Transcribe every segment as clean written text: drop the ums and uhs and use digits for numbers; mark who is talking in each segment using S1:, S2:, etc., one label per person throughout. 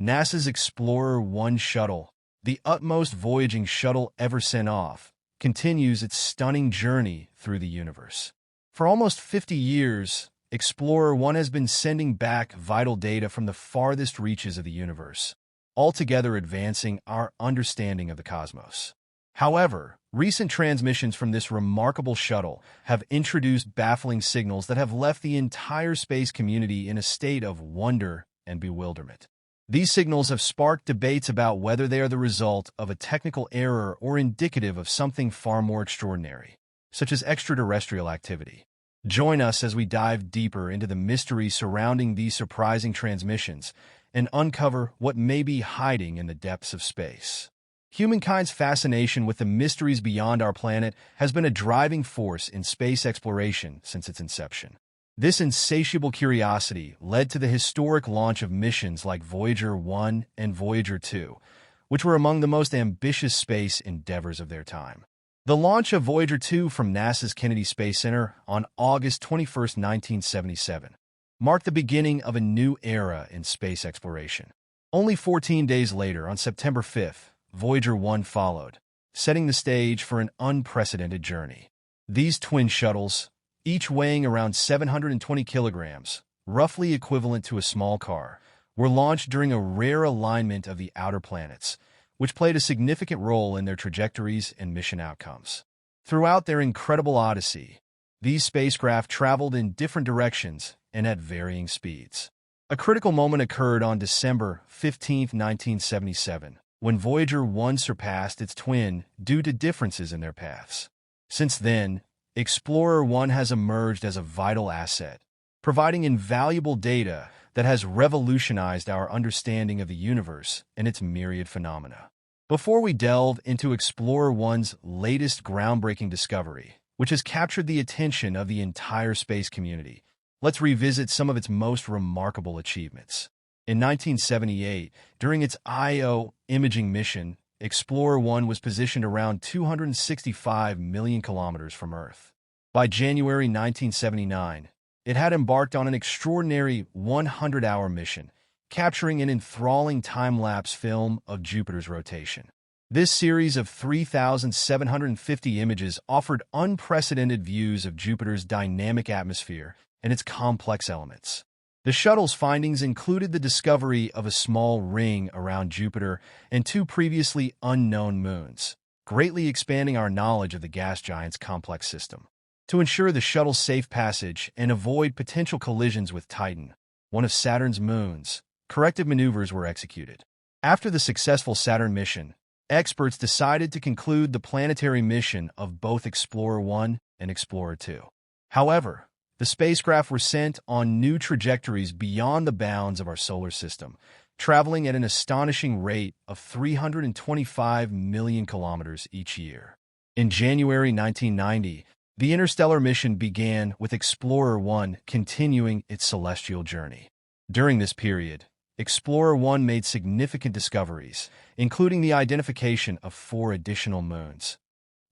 S1: NASA's Explorer-1 shuttle, the utmost voyaging shuttle ever sent off, continues its stunning journey through the universe. For almost 50 years, Explorer-1 has been sending back vital data from the farthest reaches of the universe, altogether advancing our understanding of the cosmos. However, recent transmissions from this remarkable shuttle have introduced baffling signals that have left the entire space community in a state of wonder and bewilderment. These signals have sparked debates about whether they are the result of a technical error or indicative of something far more extraordinary, such as extraterrestrial activity. Join us as we dive deeper into the mystery surrounding these surprising transmissions and uncover what may be hiding in the depths of space. Humankind's fascination with the mysteries beyond our planet has been a driving force in space exploration since its inception. This insatiable curiosity led to the historic launch of missions like Voyager 1 and Voyager 2, which were among the most ambitious space endeavors of their time. The launch of Voyager 2 from NASA's Kennedy Space Center on August 21, 1977, marked the beginning of a new era in space exploration. Only 14 days later, on September 5th, Voyager 1 followed, setting the stage for an unprecedented journey. These twin shuttles, each weighing around 720 kilograms, roughly equivalent to a small car, were launched during a rare alignment of the outer planets, which played a significant role in their trajectories and mission outcomes. Throughout their incredible odyssey, these spacecraft traveled in different directions and at varying speeds. A critical moment occurred on December 15, 1977, when Voyager 1 surpassed its twin due to differences in their paths. Since then, Explorer 1 has emerged as a vital asset, providing invaluable data that has revolutionized our understanding of the universe and its myriad phenomena. Before we delve into Explorer 1's latest groundbreaking discovery, which has captured the attention of the entire space community, let's revisit some of its most remarkable achievements. In 1978, during its Io imaging mission, Explorer 1 was positioned around 265 million kilometers from Earth. By January 1979, it had embarked on an extraordinary 100-hour mission, capturing an enthralling time-lapse film of Jupiter's rotation. This series of 3,750 images offered unprecedented views of Jupiter's dynamic atmosphere and its complex elements. The shuttle's findings included the discovery of a small ring around Jupiter and two previously unknown moons, greatly expanding our knowledge of the gas giant's complex system. To ensure the shuttle's safe passage and avoid potential collisions with Titan, one of Saturn's moons, corrective maneuvers were executed. After the successful Saturn mission, experts decided to conclude the planetary mission of both Explorer 1 and Explorer 2. However, the spacecraft were sent on new trajectories beyond the bounds of our solar system, traveling at an astonishing rate of 325 million kilometers each year. In January 1990, the Interstellar mission began with Explorer 1 continuing its celestial journey. During this period, Explorer 1 made significant discoveries, including the identification of 4 additional moons: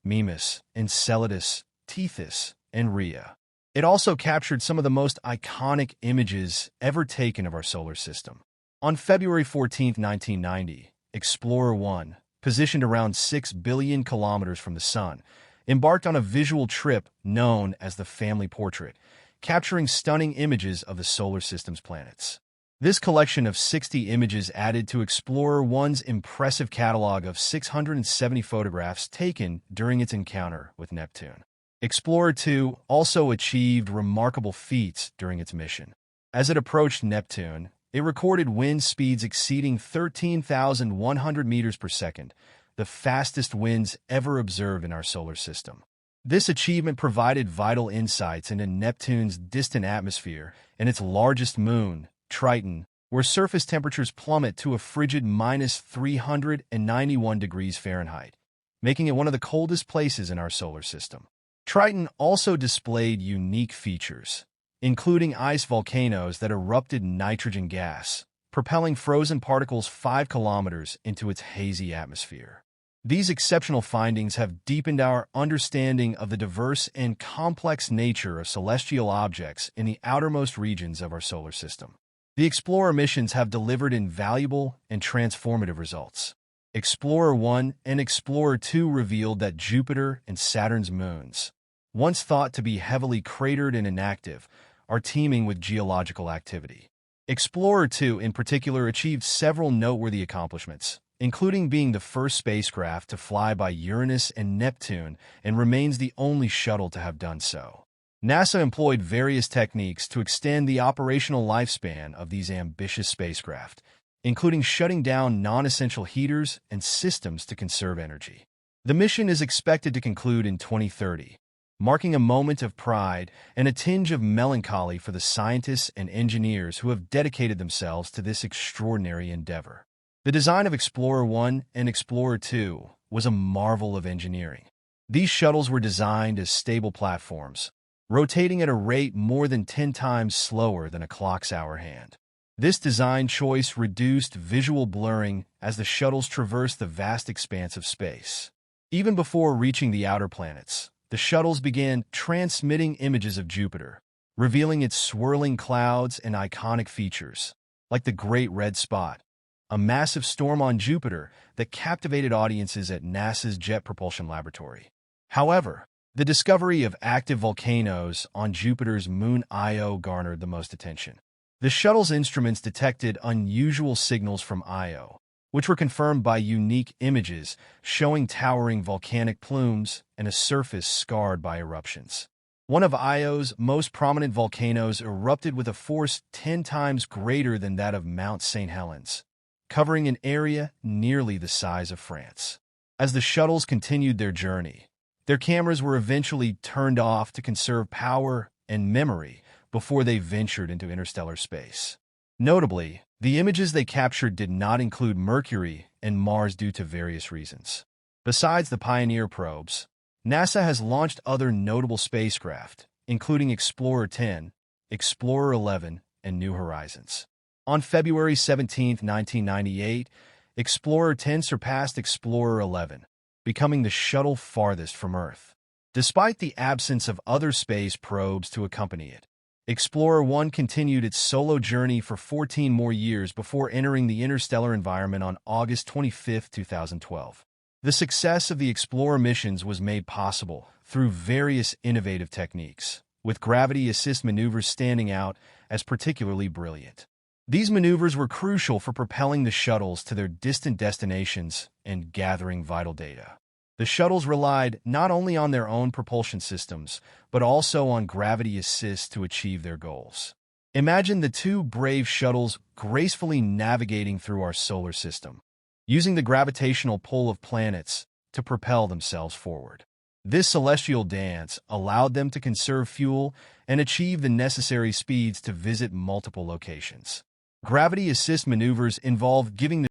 S1: Mimas, Enceladus, Tethys, and Rhea. It also captured some of the most iconic images ever taken of our solar system. On February 14, 1990, Explorer 1, positioned around 6 billion kilometers from the Sun, embarked on a visual trip known as the Family Portrait, capturing stunning images of the solar system's planets. This collection of 60 images added to Explorer 1's impressive catalog of 670 photographs taken during its encounter with Neptune. Explorer 2 also achieved remarkable feats during its mission. As it approached Neptune, it recorded wind speeds exceeding 13,100 meters per second, the fastest winds ever observed in our solar system. This achievement provided vital insights into Neptune's distant atmosphere and its largest moon, Triton, where surface temperatures plummet to a frigid minus 391 degrees Fahrenheit, making it one of the coldest places in our solar system. Triton also displayed unique features, including ice volcanoes that erupted nitrogen gas, propelling frozen particles 5 kilometers into its hazy atmosphere. These exceptional findings have deepened our understanding of the diverse and complex nature of celestial objects in the outermost regions of our solar system. The Explorer missions have delivered invaluable and transformative results. Explorer 1 and Explorer 2 revealed that Jupiter and Saturn's moons, once thought to be heavily cratered and inactive, are teeming with geological activity. Explorer 2 in particular achieved several noteworthy accomplishments, including being the first spacecraft to fly by Uranus and Neptune and remains the only shuttle to have done so. NASA employed various techniques to extend the operational lifespan of these ambitious spacecraft, including shutting down non-essential heaters and systems to conserve energy. The mission is expected to conclude in 2030, marking a moment of pride and a tinge of melancholy for the scientists and engineers who have dedicated themselves to this extraordinary endeavor. The design of Explorer 1 and Explorer 2 was a marvel of engineering. These shuttles were designed as stable platforms, rotating at a rate more than 10 times slower than a clock's hour hand. This design choice reduced visual blurring as the shuttles traversed the vast expanse of space. Even before reaching the outer planets, the shuttles began transmitting images of Jupiter, revealing its swirling clouds and iconic features, like the Great Red Spot, a massive storm on Jupiter that captivated audiences at NASA's Jet Propulsion Laboratory. However, the discovery of active volcanoes on Jupiter's moon Io garnered the most attention. The shuttle's instruments detected unusual signals from Io, which were confirmed by unique images showing towering volcanic plumes and a surface scarred by eruptions. One of Io's most prominent volcanoes erupted with a force 10 times greater than that of Mount St. Helens, covering an area nearly the size of France. As the shuttles continued their journey, their cameras were eventually turned off to conserve power and memory before they ventured into interstellar space. Notably, the images they captured did not include Mercury and Mars due to various reasons. Besides the Pioneer probes, NASA has launched other notable spacecraft, including Explorer 10, Explorer 11, and New Horizons. On February 17, 1998, Explorer 10 surpassed Explorer 11, becoming the shuttle farthest from Earth. Despite the absence of other space probes to accompany it, Explorer 1 continued its solo journey for 14 more years before entering the interstellar environment on August 25, 2012. The success of the Explorer missions was made possible through various innovative techniques, with gravity assist maneuvers standing out as particularly brilliant. These maneuvers were crucial for propelling the shuttles to their distant destinations and gathering vital data. The shuttles relied not only on their own propulsion systems, but also on gravity assist to achieve their goals. Imagine the two brave shuttles gracefully navigating through our solar system, using the gravitational pull of planets to propel themselves forward. This celestial dance allowed them to conserve fuel and achieve the necessary speeds to visit multiple locations. Gravity assist maneuvers involve giving the